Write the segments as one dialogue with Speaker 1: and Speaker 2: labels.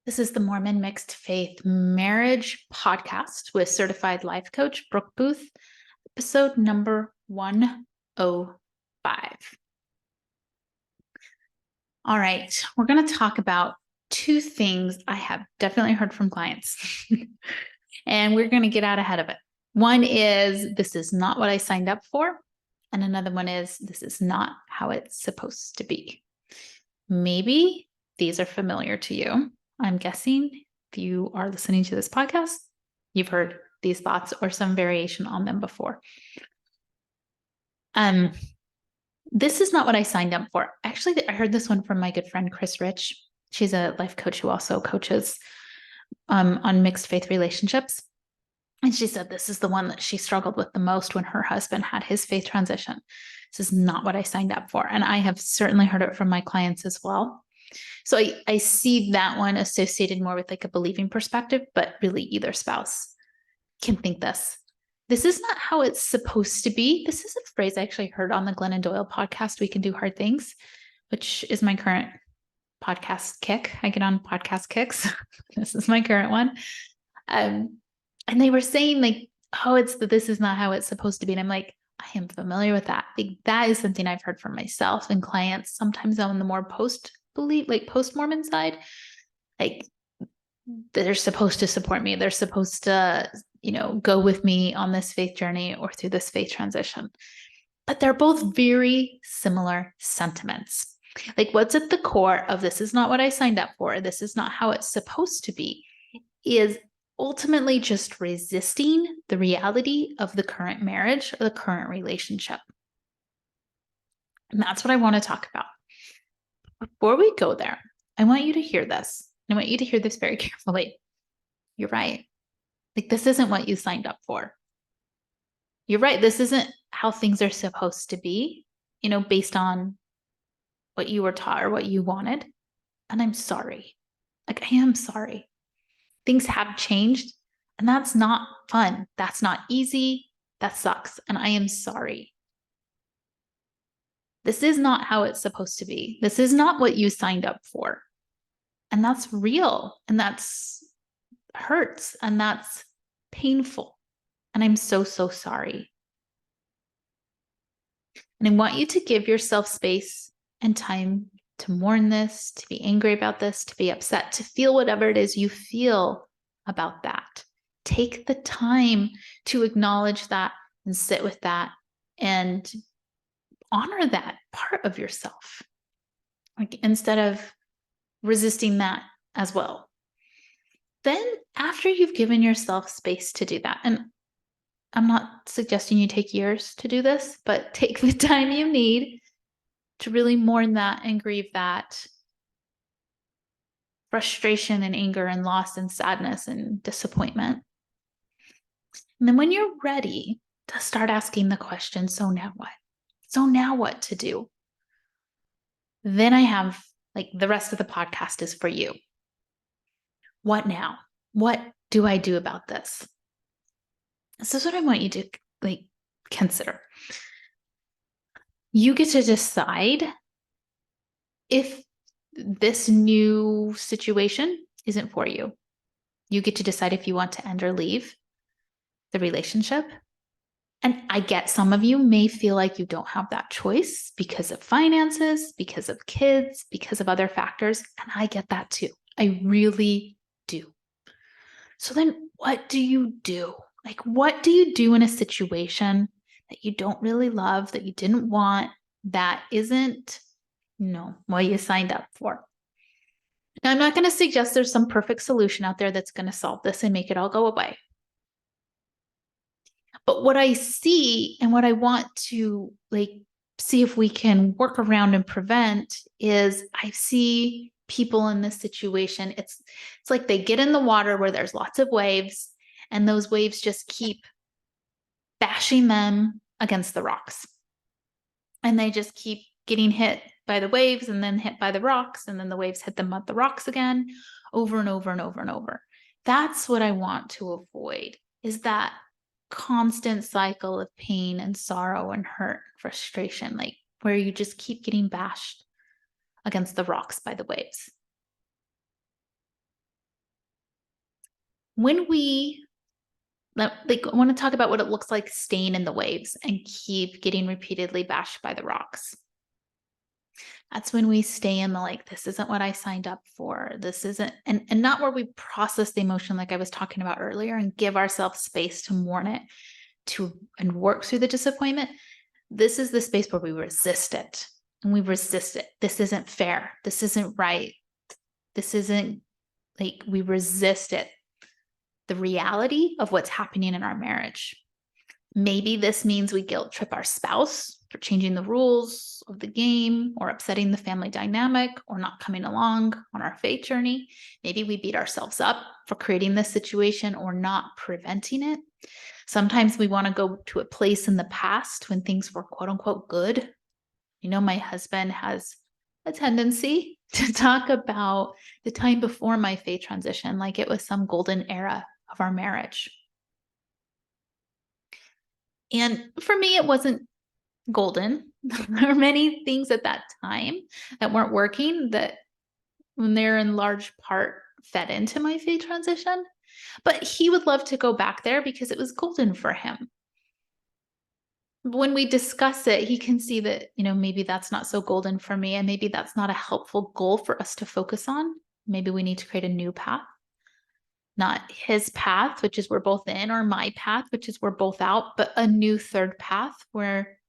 Speaker 1: This is the Mormon Mixed Faith Marriage Podcast with certified life coach Brooke Booth, episode number 105. All right, we're going to talk about two things I have definitely heard from clients, and we're going to get out ahead of it. One is, this is not what I signed up for. And another one is, this is not how it's supposed to be. Maybe these are familiar to you. I'm guessing if you are listening to this podcast, you've heard these thoughts or some variation on them before. This is not what I signed up for. Actually, I heard this one from my good friend, Chris Rich. She's a life coach who also coaches on mixed faith relationships. And she said this is the one that she struggled with the most when her husband had his faith transition. This is not what I signed up for. And I have certainly heard it from my clients as well. So I see that one associated more with like a believing perspective, but really either spouse can think this. This is not how it's supposed to be. This is a phrase I actually heard on the Glennon Doyle podcast, We Can Do Hard Things, which is my current podcast kick. I get on podcast kicks. This is my current one. And they were saying like, oh, this is not how it's supposed to be. And I'm like, I am familiar with that. Like, that is something I've heard from myself and clients, sometimes on the more post-Mormon side. Like, they're supposed to support me. They're supposed to, go with me on this faith journey or through this faith transition. But they're both very similar sentiments. Like, what's at the core of this is not what I signed up for, this is not how it's supposed to be, is ultimately just resisting the reality of the current marriage or the current relationship. And that's what I want to talk about. Before we go there, I want you to hear this. I want you to hear this very carefully. You're right. Like, this isn't what you signed up for. You're right. This isn't how things are supposed to be, based on what you were taught or what you wanted. And I'm sorry. Like, I am sorry. Things have changed, and that's not fun. That's not easy. That sucks. And I am sorry. This is not how it's supposed to be. This is not what you signed up for. And that's real. And that's hurts. And that's painful. And I'm so, so sorry. And I want you to give yourself space and time to mourn this, to be angry about this, to be upset, to feel whatever it is you feel about that. Take the time to acknowledge that and sit with that and honor that part of yourself. Like, instead of resisting that as well. Then after you've given yourself space to do that, and I'm not suggesting you take years to do this, but take the time you need to really mourn that and grieve that frustration and anger and loss and sadness and disappointment. And then when you're ready to start asking the question, so now what? So now what to do? Then I have, like, the rest of the podcast is for you. What now? What do I do about this? This is what I want you to consider. You get to decide if this new situation isn't for you. You get to decide if you want to end or leave the relationship. And I get some of you may feel like you don't have that choice because of finances, because of kids, because of other factors. And I get that too. I really do. So then what do you do? Like, what do you do in a situation that you don't really love, that you didn't want, that isn't, what you signed up for? Now, I'm not going to suggest there's some perfect solution out there that's going to solve this and make it all go away. But what I see and what I want to see if we can work around and prevent is, I see people in this situation. It's like they get in the water where there's lots of waves, and those waves just keep bashing them against the rocks. And they just keep getting hit by the waves and then hit by the rocks, and then the waves hit them at the rocks again, over and over and over and over. That's what I want to avoid, is that constant cycle of pain and sorrow and hurt, frustration, where you just keep getting bashed against the rocks by the waves. when we like, I want to talk about what it looks like staying in the waves and keep getting repeatedly bashed by the rocks. That's when we stay in the like, this isn't what I signed up for. This isn't, and not where we process the emotion like I was talking about earlier and give ourselves space to mourn it, and work through the disappointment. This is the space where we resist it. And we resist it. This isn't fair. This isn't right. This isn't, like, we resist it. The reality of what's happening in our marriage. Maybe this means we guilt trip our spouse for changing the rules of the game or upsetting the family dynamic or not coming along on our faith journey. Maybe we beat ourselves up for creating this situation or not preventing it. Sometimes we want to go to a place in the past when things were quote unquote good. You know, my husband has a tendency to talk about the time before my faith transition like it was some golden era of our marriage. And for me, it wasn't golden. There were many things at that time that weren't working that, when they're in large part, fed into my faith transition. But he would love to go back there because it was golden for him. When we discuss it, he can see that, maybe that's not so golden for me, and maybe that's not a helpful goal for us to focus on. Maybe we need to create a new path. Not his path, which is we're both in, or my path, which is we're both out, but a new third path where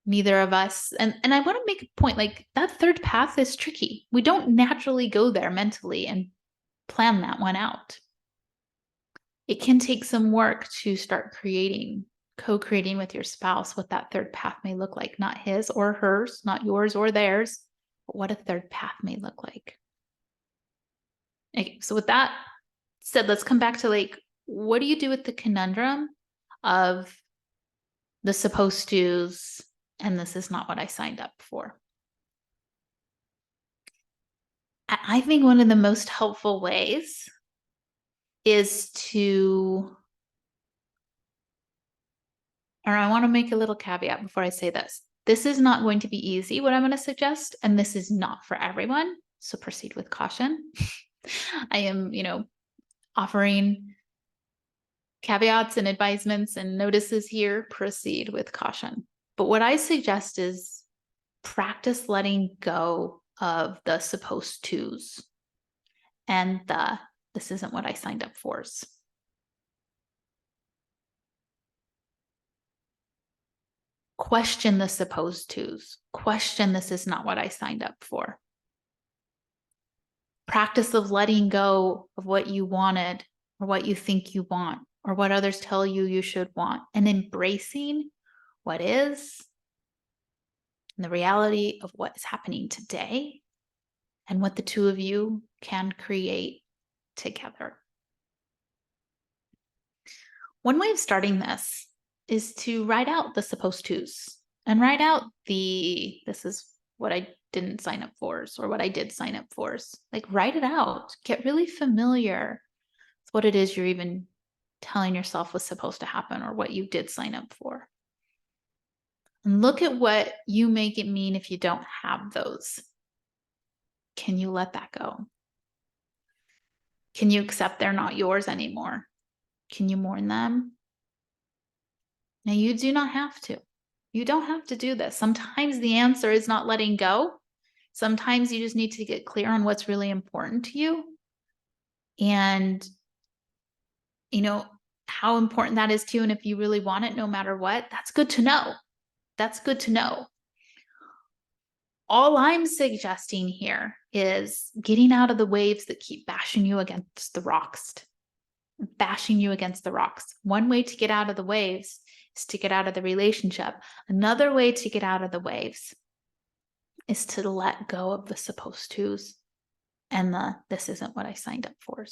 Speaker 1: neither of us, and I want to make a point, like, that third path is tricky. We don't naturally go there mentally and plan that one out. It can take some work to start co-creating with your spouse what that third path may look like. Not his or hers, not yours or theirs, but what a third path may look like. Okay, so with that said, let's come back to, like, what do you do with the conundrum of the supposed to's and this is not what I signed up for? I think one of the most helpful ways is to, or I want to make a little caveat before I say this. This is not going to be easy, what I'm going to suggest, and this is not for everyone. So proceed with caution. I am, offering caveats and advisements and notices here. Proceed with caution. But what I suggest is practice letting go of the supposed to's and the this isn't what I signed up for's. Question the supposed to's. Question, this is not what I signed up for. Practice of letting go of what you wanted or what you think you want or what others tell you you should want, and embracing what is and the reality of what is happening today and what the two of you can create together. One way of starting this is to write out the supposed to's and write out this is what I didn't sign up for, or what I did sign up for. Like, write it out. Get really familiar with what it is you're even telling yourself was supposed to happen or what you did sign up for. And look at what you make it mean if you don't have those. Can you let that go? Can you accept they're not yours anymore? Can you mourn them? Now, you do not have to. You don't have to do this. Sometimes the answer is not letting go. Sometimes you just need to get clear on what's really important to you. And, how important that is to you. And if you really want it, no matter what, that's good to know. That's good to know. All I'm suggesting here is getting out of the waves that keep bashing you against the rocks. Bashing you against the rocks. One way to get out of the waves is to get out of the relationship. Another way to get out of the waves is to let go of the supposed to's and this isn't what I signed up for.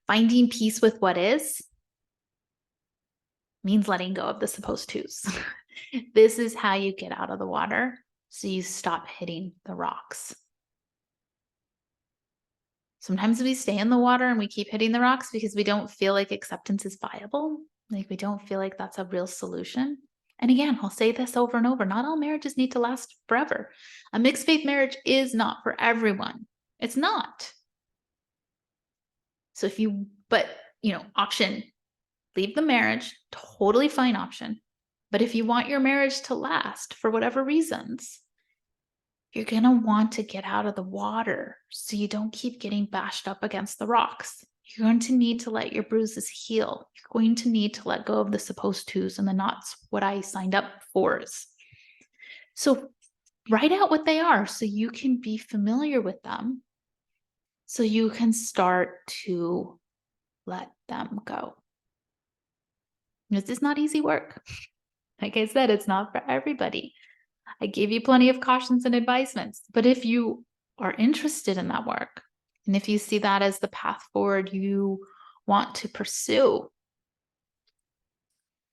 Speaker 1: Finding peace with what is means letting go of the supposed to's. This is how you get out of the water, so you stop hitting the rocks. Sometimes we stay in the water and we keep hitting the rocks because we don't feel like acceptance is viable. Like, we don't feel like that's a real solution. And again, I'll say this over and over, not all marriages need to last forever. A mixed faith marriage is not for everyone. It's not. So but option, leave the marriage, totally fine option. But if you want your marriage to last for whatever reasons, you're going to want to get out of the water so you don't keep getting bashed up against the rocks. You're going to need to let your bruises heal. You're going to need to let go of the supposed tos and the nots, what I signed up for. So write out what they are so you can be familiar with them, so you can start to let them go. This is not easy work. Like I said, it's not for everybody. I gave you plenty of cautions and advisements, but if you are interested in that work, and if you see that as the path forward you want to pursue,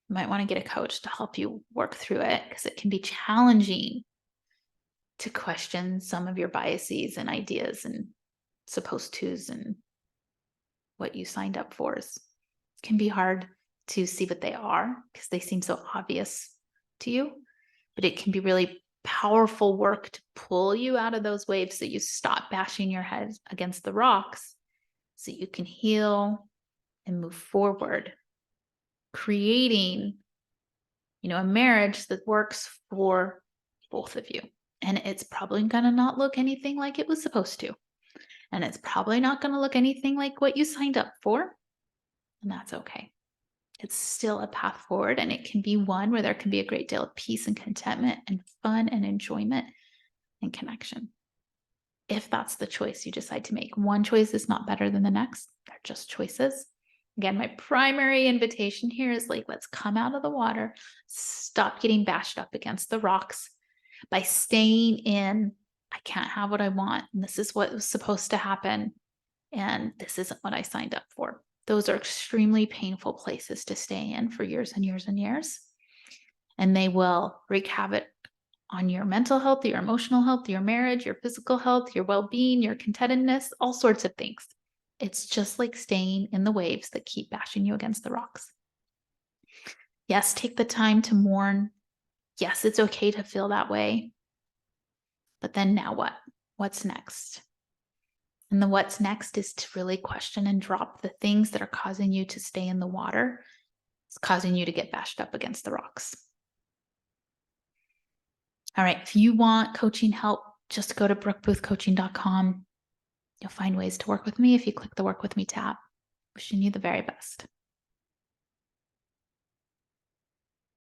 Speaker 1: you might want to get a coach to help you work through it, because it can be challenging to question some of your biases and ideas and supposed tos and what you signed up for. It can be hard to see what they are because they seem so obvious to you, but it can be really powerful work to pull you out of those waves so you stop bashing your head against the rocks, so you can heal and move forward, creating a marriage that works for both of you. And it's probably going to not look anything like it was supposed to. And it's probably not going to look anything like what you signed up for. And that's okay. It's still a path forward, and it can be one where there can be a great deal of peace and contentment and fun and enjoyment and connection. If that's the choice you decide to make. One choice is not better than the next. They're just choices. Again, my primary invitation here is let's come out of the water, stop getting bashed up against the rocks by staying in, I can't have what I want, and this is what was supposed to happen, and this isn't what I signed up for. Those are extremely painful places to stay in for years and years and years. And they will wreak havoc on your mental health, your emotional health, your marriage, your physical health, your well-being, your contentedness, all sorts of things. It's just like staying in the waves that keep bashing you against the rocks. Yes, take the time to mourn. Yes, it's okay to feel that way. But then now what? What's next? And the what's next is to really question and drop the things that are causing you to stay in the water. It's causing you to get bashed up against the rocks. All right, if you want coaching help, just go to brookeboothcoaching.com. You'll find ways to work with me if you click the Work With Me tab. Wishing you the very best.